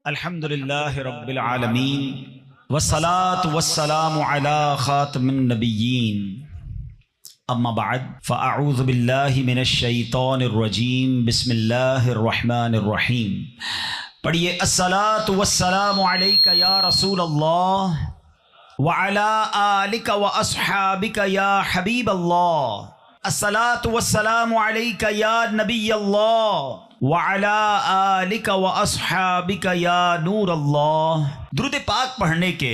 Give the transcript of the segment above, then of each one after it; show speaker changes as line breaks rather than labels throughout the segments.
الحمدللہ رب العالمین والصلاة والسلام علی خاتم النبیین اما بعد فاعوذ باللہ من الشیطان الرجیم بسم اللہ الرحمن الرحیم. پڑھیے الصلاة والسلام علیک یا رسول اللہ وعلی آلک واصحابک یا حبیب اللہ. الصلاة والسلام علیک یا نبی اللہ وعلی آلک واصحابک یا نور اللہ. درود پاک پڑھنے کے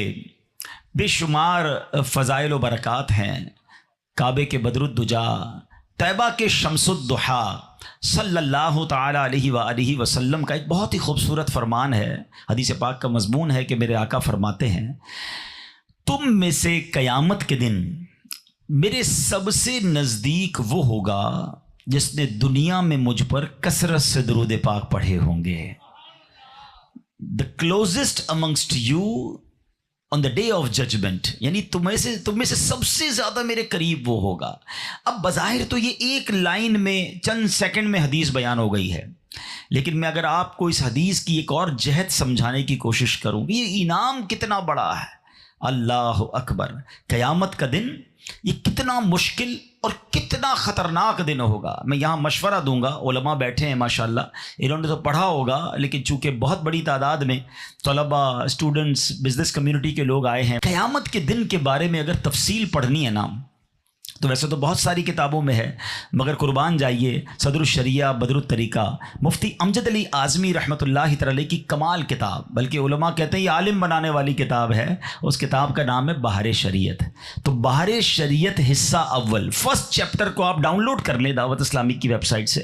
بے شمار فضائل و برکات ہیں. کعبے کے بدر الدجا، طیبہ کے شمس الضحیٰ صلی اللہ تعالی علیہ وآلہ وسلم کا ایک بہت ہی خوبصورت فرمان ہے. حدیث پاک کا مضمون ہے کہ میرے آقا فرماتے ہیں، تم میں سے قیامت کے دن میرے سب سے نزدیک وہ ہوگا جس نے دنیا میں مجھ پر کثرت سے درود پاک پڑھے ہوں گے. The closest amongst you on the day of judgment، یعنی تم میں سے سب سے زیادہ میرے قریب وہ ہوگا. اب بظاہر تو یہ ایک لائن میں چند سیکنڈ میں حدیث بیان ہو گئی ہے، لیکن میں اگر آپ کو اس حدیث کی ایک اور جہت سمجھانے کی کوشش کروں، یہ انعام کتنا بڑا ہے. اللہ اکبر. قیامت کا دن یہ کتنا مشکل اور کتنا خطرناک دن ہوگا. میں یہاں مشورہ دوں گا، علماء بیٹھے ہیں ماشاءاللہ، انہوں نے تو پڑھا ہوگا، لیکن چونکہ بہت بڑی تعداد میں طلباء، اسٹوڈنٹس، بزنس کمیونٹی کے لوگ آئے ہیں، قیامت کے دن کے بارے میں اگر تفصیل پڑھنی ہے نا، تو ویسے تو بہت ساری کتابوں میں ہے، مگر قربان جائیے صدر الشریعہ بدر الطریقہ مفتی امجد علی اعظمی رحمۃ اللہ تعالی کی کمال کتاب، بلکہ علماء کہتے ہیں یہ عالم بنانے والی کتاب ہے. اس کتاب کا نام ہے بہار شریعت. تو بہار شریعت حصہ اول، فرسٹ چیپٹر کو آپ ڈاؤن لوڈ کر لیں دعوت اسلامی کی ویب سائٹ سے،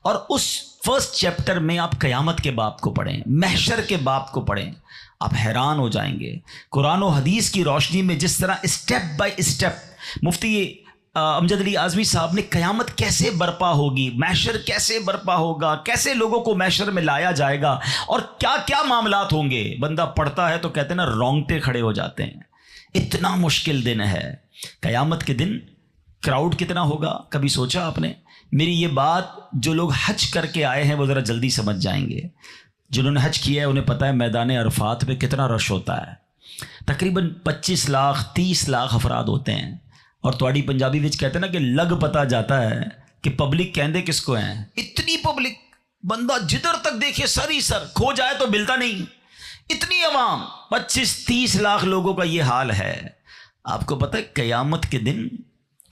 اور اس فرسٹ چیپٹر میں آپ قیامت کے باب کو پڑھیں، محشر کے باب کو پڑھیں. آپ حیران ہو جائیں گے قرآن و حدیث کی روشنی میں جس طرح اسٹیپ بائی اسٹیپ مفتی امجد علی اعظمی صاحب نے قیامت کیسے برپا ہوگی، محشر کیسے برپا ہوگا، کیسے لوگوں کو محشر میں لایا جائے گا، اور کیا کیا معاملات ہوں گے. بندہ پڑھتا ہے تو کہتے ہیں نا رونگٹے کھڑے ہو جاتے ہیں. اتنا مشکل دن ہے قیامت کے دن. کراؤڈ کتنا ہوگا کبھی سوچا آپ نے؟ میری یہ بات جو لوگ حج کر کے آئے ہیں وہ ذرا جلدی سمجھ جائیں گے. جنہوں نے حج کیا ہے انہیں پتہ ہے میدان عرفات پہ کتنا رش ہوتا ہے. تقریباً 25 لاکھ 30 لاکھ افراد ہوتے ہیں. اور تواڑی پنجابی وچ کہتے ہیں نا کہ لگ پتہ جاتا ہے کہ پبلک کہندے کس کو ہیں. اتنی پبلک، بندہ جدھر تک دیکھے سر ہی سر، کھو جائے تو ملتا نہیں. اتنی عوام، 25-30 لاکھ لوگوں کا یہ حال ہے. آپ کو پتہ ہے قیامت کے دن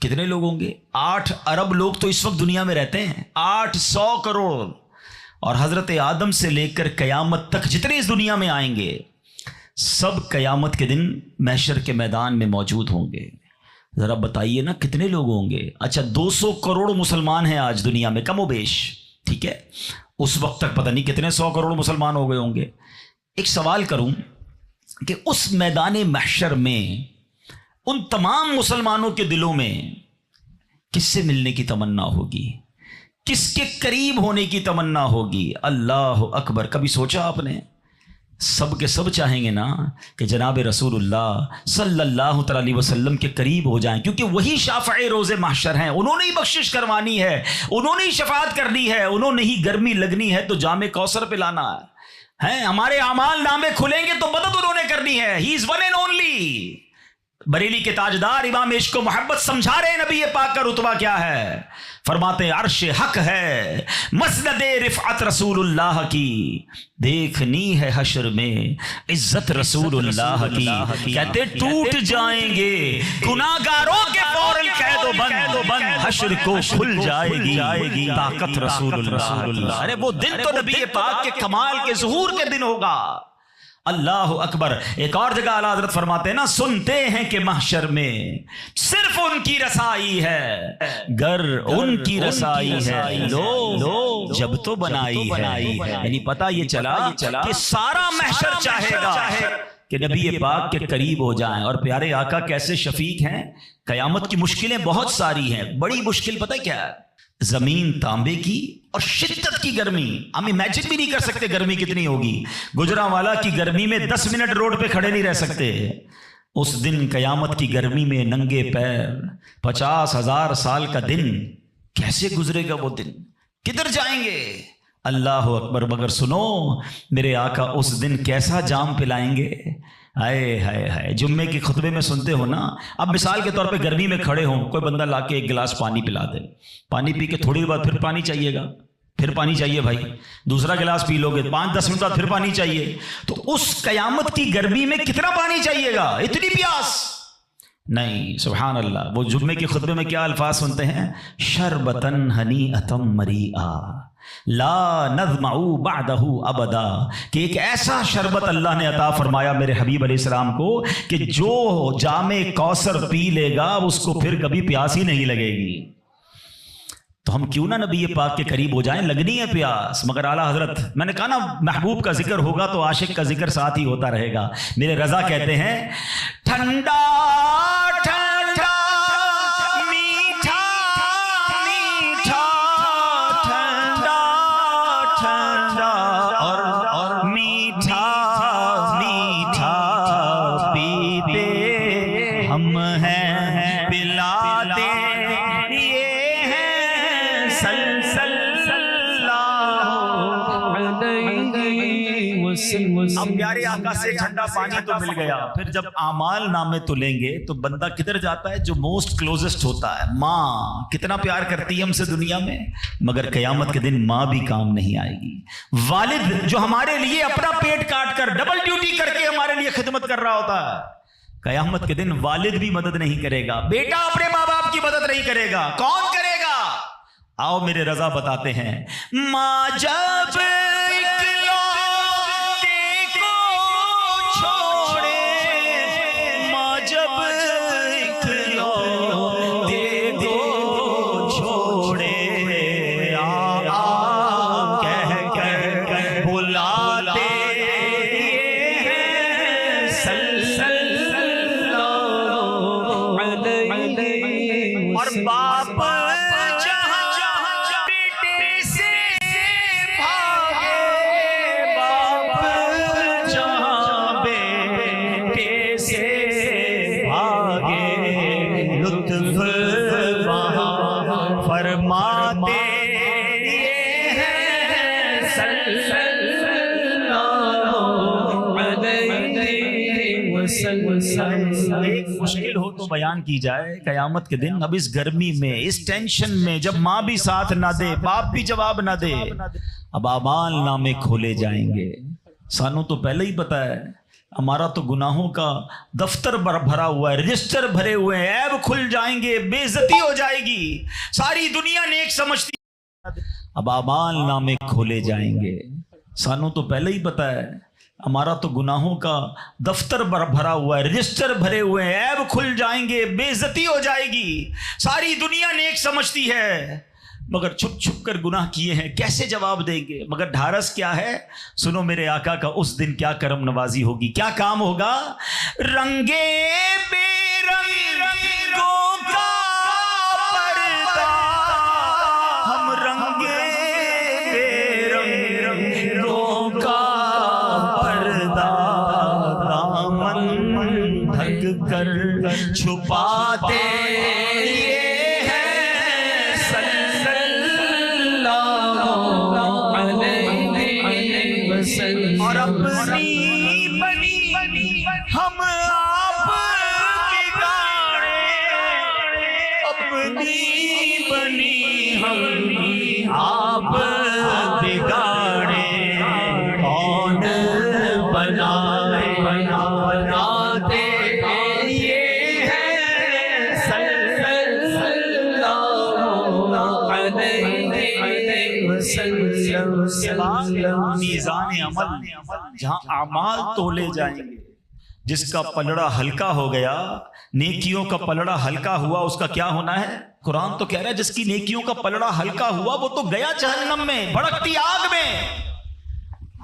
کتنے لوگ ہوں گے؟ 8 ارب لوگ تو اس وقت دنیا میں رہتے ہیں، 800 کروڑ. اور حضرت آدم سے لے کر قیامت تک جتنے اس دنیا میں آئیں گے سب قیامت کے دن محشر کے میدان میں موجود ہوں گے. ذرا بتائیے نا کتنے لوگ ہوں گے؟ اچھا 200 کروڑ مسلمان ہیں آج دنیا میں کم و بیش، ٹھیک ہے؟ اس وقت تک پتہ نہیں کتنے 100 کروڑ مسلمان ہو گئے ہوں گے. ایک سوال کروں کہ اس میدان محشر میں ان تمام مسلمانوں کے دلوں میں کس سے ملنے کی تمنا ہوگی، کس کے قریب ہونے کی تمنا ہوگی؟ اللہ اکبر. کبھی سوچا آپ نے؟ سب کے سب چاہیں گے نا کہ جناب رسول اللہ صلی اللہ تعالی علیہ وسلم کے قریب ہو جائیں، کیونکہ وہی شافع روز محشر ہیں. انہوں نے ہی بخشش کروانی ہے، انہوں نے ہی شفاعت کرنی ہے، انہوں نے ہی گرمی لگنی ہے تو جام کوثر پلانا ہے. ہمارے اعمال نامے کھلیں گے تو مدد انہوں نے کرنی ہے. He is one and only. Bareilly کے تاجدار امام عشق و محبت سمجھا رہے نبی پاک کا رتبہ کیا ہے. فرماتے عرش حق ہے مسند رفعت رسول اللہ کی، دیکھنی ہے حشر میں عزت رسول اللہ کی. کہتے ٹوٹ جائیں گے گناہگاروں کے فوراً قید و بند، حشر کو کھل جائے گی طاقت رسول اللہ. ارے وہ دن تو نبی پاک کے کمال کے ظہور کے دن ہوگا. اللہ اکبر. ایک اور جگہ اعلیٰ حضرت فرماتے ہیں نا، سنتے ہیں کہ محشر میں صرف ان کی رسائی ہے، گر ان کی رسائی ہے لو جب تو بنائی ہے. یعنی پتہ یہ چلا کہ سارا محشر چاہے گا کہ نبی پاک کے قریب ہو جائیں. اور پیارے آقا کیسے شفیق ہیں. قیامت کی مشکلیں بہت ساری ہیں. بڑی مشکل پتہ کیا ہے؟ زمین تانبے کی اور شدت کی گرمی. ہم امیجن بھی نہیں کر سکتے گرمی کتنی ہوگی. گجرانوالا کی گرمی میں 10 منٹ روڈ پہ کھڑے نہیں رہ سکتے. اس دن قیامت کی گرمی میں ننگے پیر 50,000 سال کا دن کیسے گزرے گا وہ دن؟ کدھر جائیں گے؟ اللہ اکبر. مگر سنو میرے آقا اس دن کیسا جام پلائیں گے. ہائے ہائے ہائے. جمعے کے خطبے میں سنتے ہو نا. اب مثال کے طور پہ گرمی میں کھڑے ہوں, کوئی بندہ لا کے ایک گلاس پانی پلا دے, پانی پی کے تھوڑی دیر بعد پھر پانی چاہیے گا, پھر پانی چاہیے بھائی, دوسرا گلاس پی لو گے 5-10 منٹ بعد پھر پانی چاہیے. تو اس قیامت کی گرمی میں کتنا پانی چاہیے گا, اتنی پیاس نہیں. سبحان اللہ. وہ جمعے کے خطبے میں کیا الفاظ سنتے ہیں, شربتن ہنیئتم مریئا لا نظمع بعدہ ابدا, کہ ایک ایسا شربت اللہ نے عطا فرمایا میرے حبیب علیہ السلام کو کہ جو جام کوثر پی لے گا اس کو پھر کبھی پیاس ہی نہیں لگے گی. تو ہم کیوں نہ نبی پاک کے قریب ہو جائیں, لگنی ہے پیاس. مگر اعلیٰ حضرت, میں نے کہا نا محبوب کا ذکر ہوگا تو عاشق کا ذکر ساتھ ہی ہوتا رہے گا. میرے رضا کہتے ہیں ٹھنڈا ٹھنڈا میٹھا میٹھا ٹھنڈا ٹھنڈا اور میٹھا میٹھا پیتے ہم ہیں پلاتے اب پیارے آقا سے ٹھنڈا پانی تو مل گیا, پھر جب اعمال نامے تو لیں گے تو بندہ کدھر جاتا ہے, جو موسٹ کلوزسٹ ہوتا ہے. ماں کتنا پیار کرتی ہے ہم سے دنیا میں, مگر قیامت کے دن ماں بھی کام نہیں آئے گی. والد جو ہمارے لیے اپنا پیٹ کاٹ کر ڈبل ڈیوٹی کر کے ہمارے لیے خدمت کر رہا ہوتا ہے, قیامت کے دن والد بھی مدد نہیں کرے گا, بیٹا اپنے ماں باپ کی مدد نہیں کرے گا, کون کرے گا؟ آؤ میرے رضا بتاتے ہیں. ماں جب ایک مشکل ہو تو بیان کی جائے. قیامت کے دن اب اس گرمی میں, اس ٹینشن میں, جب ماں بھی ساتھ نہ دے, باپ بھی جواب نہ دے, اب اعمال نامے کھولے جائیں گے. سانوں تو پہلے ہی پتا ہے, ہمارا تو گناہوں کا دفتر بھرا ہوا ہے, رجسٹر بھرے ہوئے ہیں, عیب کھل جائیں گے, بے عزتی ہو جائے گی, ساری دنیا نیک سمجھتی. اب اعمال نامے کھولے جائیں گے. سانوں تو پہلے ہی پتا ہے, ہمارا تو گناہوں کا دفتر بھرا ہوا ہے, رجسٹر بھرے ہوئے ہیں, عیب کھل جائیں گے, بے عزتی ہو جائے گی, ساری دنیا نیک سمجھتی ہے, مگر چھپ چھپ کر گناہ کیے ہیں, کیسے جواب دیں گے؟ مگر ڈھارس کیا ہے؟ سنو میرے آقا کا اس دن کیا کرم نوازی ہوگی, کیا کام ہوگا. رنگے بے رنگوں کا پردہ, ہم رنگے بے رنگوں کا پردہ, دامن ڈھک کر چھپاتے اور اپنی بنی ہم آپ بگاڑے, اپنی بنی ہم آپ بگاڑے, کون بنائے بناتے یہ ہے صلی اللہ علیہ وسلم. میزان عمل جہاں اعمال تولے جائیں گے, جس کا پلڑا ہلکا ہو گیا, نیکیوں کا پلڑا ہلکا ہوا, اس کا کیا ہونا ہے؟ قرآن تو کہہ رہا ہے جس کی نیکیوں کا پلڑا ہلکا ہوا وہ تو گیا جہنم میں, بھڑکتی آگ میں.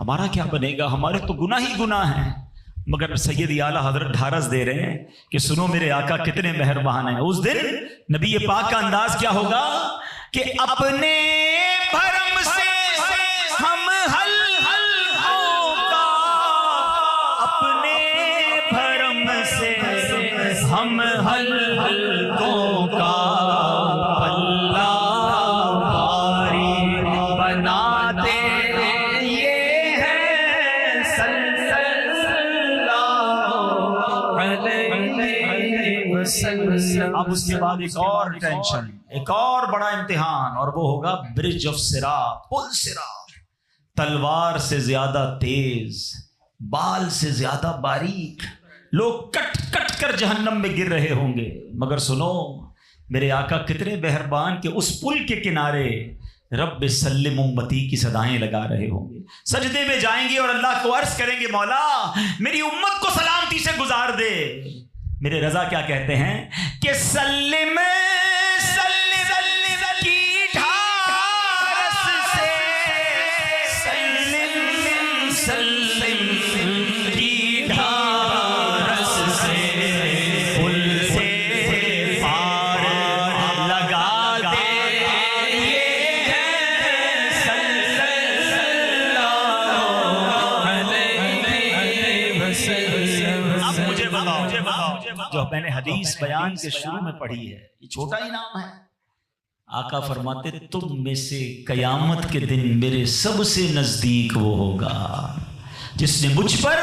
ہمارا کیا بنے گا؟ ہمارے تو گناہ ہی گناہ ہیں. مگر سید اعلیٰ حضرت ڈھارس دے رہے ہیں کہ سنو میرے آقا کتنے مہربان ہیں. اس دن نبی پاک کا انداز کیا ہوگا کہ اپنے بھرم سے ہم حلقوں کا, اپنے بھرم سے ہم حلقوں کا پلہ بھاری بناتے
وسلم.
اب اس کے بعد ایک اور ٹینشن، ایک اور بڑا امتحان، اور وہ ہوگا برج آف صراط، پل صراط. تلوار سے زیادہ تیز، بال سے زیادہ باریک، لوگ کٹ کٹ کر جہنم میں گر رہے ہوں گے. مگر سنو، میرے آقا کتنے مہربان کہ اس پل کے کنارے رب سلم امتی کی صدائیں لگا رہے ہوں گے. سجدے میں جائیں گے اور اللہ کو عرض کریں گے مولا میری امت کو سلامتی سے گزار دے. میرے رضا کیا کہتے ہیں کہ سلم کی ڈھارس سے، سلم کی ڈھارس سے پل سے پار لگا دے. یہ ہے صلی اللہ علیہ وسلم. اب مجھے بتاؤ جو میں نے حدیث بیان کے شروع میں پڑھی ہے، یہ چھوٹا ہی نام ہے. آقا فرماتے تم میں سے قیامت کے دن میرے سب سے نزدیک وہ ہوگا جس نے مجھ پر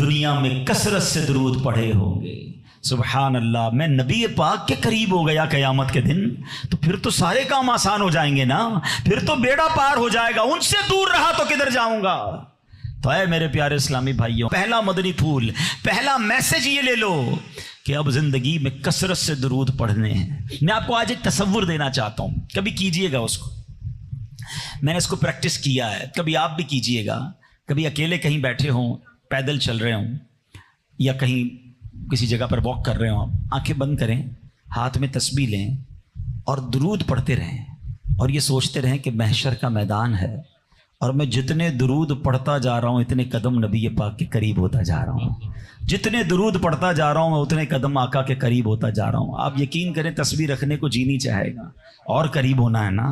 دنیا میں کثرت سے درود پڑھے ہوں گے. سبحان اللہ، میں نبی پاک کے قریب ہو گیا قیامت کے دن تو پھر تو سارے کام آسان ہو جائیں گے نا، پھر تو بیڑا پار ہو جائے گا. ان سے دور رہا تو کدھر جاؤں گا. تو اے میرے پیارے اسلامی بھائیوں، پہلا مدنی پھول، پہلا میسج یہ لے لو کہ اب زندگی میں کثرت سے درود پڑھنے ہیں. میں آپ کو آج ایک تصور دینا چاہتا ہوں، کبھی کیجئے گا اس کو. میں نے اس کو پریکٹس کیا ہے، کبھی آپ بھی کیجئے گا. کبھی اکیلے کہیں بیٹھے ہوں، پیدل چل رہے ہوں، یا کہیں کسی جگہ پر واک کر رہے ہوں، آنکھیں بند کریں، ہاتھ میں تسبیح لیں اور درود پڑھتے رہیں، اور یہ سوچتے رہیں کہ محشر کا میدان ہے اور میں جتنے درود پڑھتا جا رہا ہوں اتنے قدم نبی پاک کے قریب ہوتا جا رہا ہوں، جتنے درود پڑھتا جا رہا ہوں میں اتنے قدم آقا کے قریب ہوتا جا رہا ہوں. آپ یقین کریں تسبیح رکھنے کو جی نہیں چاہے گا، اور قریب ہونا ہے نا،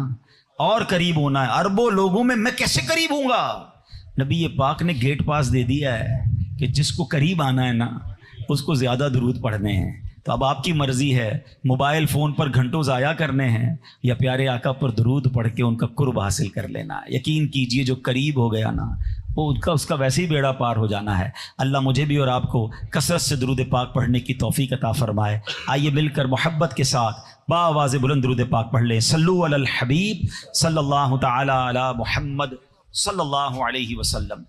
اور قریب ہونا ہے. اربوں لوگوں میں کیسے قریب ہوں گا؟ نبی پاک نے گیٹ پاس دے دیا ہے کہ جس کو قریب آنا ہے نا اس کو زیادہ درود پڑھنے ہیں. تو اب آپ کی مرضی ہے، موبائل فون پر گھنٹوں ضائع کرنے ہیں یا پیارے آقا پر درود پڑھ کے ان کا قرب حاصل کر لینا ہے. یقین کیجئے جو قریب ہو گیا نا وہ اس کا ویسے ہی بیڑا پار ہو جانا ہے. اللہ مجھے بھی اور آپ کو کثرت سے درود پاک پڑھنے کی توفیق عطا فرمائے. آئیے مل کر محبت کے ساتھ باواز بلند درود پاک پڑھ لیں. صلو علی الحبیب صلی اللہ تعالی علی محمد صلی اللہ علیہ وسلم.